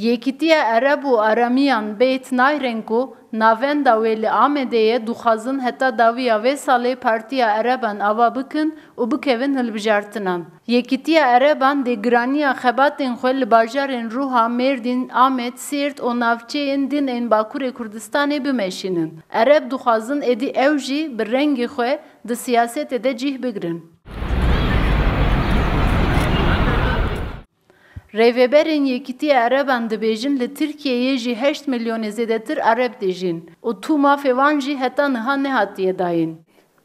Yekîtiya Ereb û Aramiyan bêt nayrin ku navenda wê li Amedeyê dixwazin heta dawiya vê salê Partiya Ereban ava bikin û bikevin hilbijartinan. Yekîtiya Ereban dê giraniya xebatên xwe li bajarên Rûha, Mêrdîn, Amed, Sêrt û navçeyên din ên Bakurê Kurdistanê bimeşînin. Ereb dixwazin êdî ew jî bi rengê xwe di siyasetê de cih bigirin. Rêveberên Yekîtiya Ereban dibêjin li Tirkiyeyê jî 8 milyonê zêdetir Ereb dijîn û tû mafê wan jî heta niha nehatiye dayîn.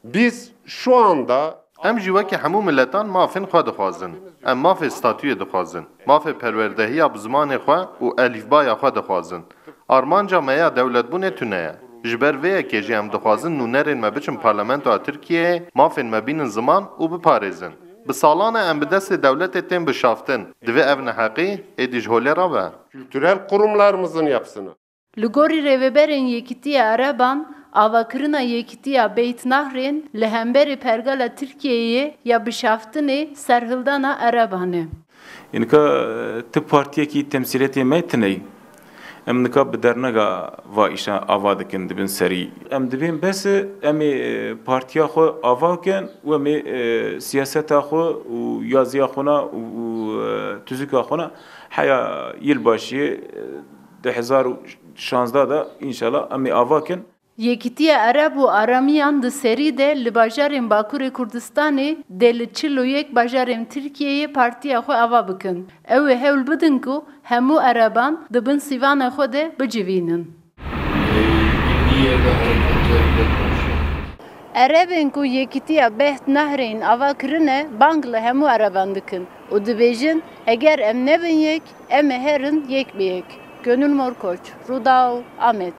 Biz şu anda Em jî wekî hemû miletan mafên xwe dixwazin. Em mafê statûyê dixwazin. Mafê perwerdehiya bi zimanê xwe û elîfbaya xwe dixwazin. Armanca me ya dewletbûnê tune ye. Ji ber vê yekê jî em dixwazin nûnerên me biçin parlamentoya Tirkiyeyê, mafên me bînin ziman û biparêzin. Bi salan e em bi destê dewletê tên bişaftin. Divê ev neheqî êdî ji holê re be. kültürel kurumlarımızın yapısını. Li gorî rêveberên Yekîtiya Ereban, avakirina Yekîtiya Beytnahrên li hemberî pergala Tirkiyeyê ya bişaftinê serhildana Ereban e. Înka ti partiyekî temsîletê me tune em nika bi derneka va îşa ava dikin dibin serî. Em dibên bes em ê partiya xwe ava bikin û em ê siyaseta xwe û yaziya xwe na û tuzika xwe na heya yilbaşiyê 2016 da înşallah em ê ava bikin. Yekîtiya Ereb û Aramiyan di serî de li bajarên Bakurê Kurdistanê dê li çil û yek bajarên Tirkiyeyê partiya xwe ava bikin. Ew ê hewl bidin ku hemû Ereban di bin sîvana xwe de bicivînin. Erebên ku Yekîtiya Beytnahrên ava kirine bang li hemû Ereban dikin û dibêjin eger em nebin yek, em ê herin yek bi yek. Gönül Morkoç, Rûdao, Amed.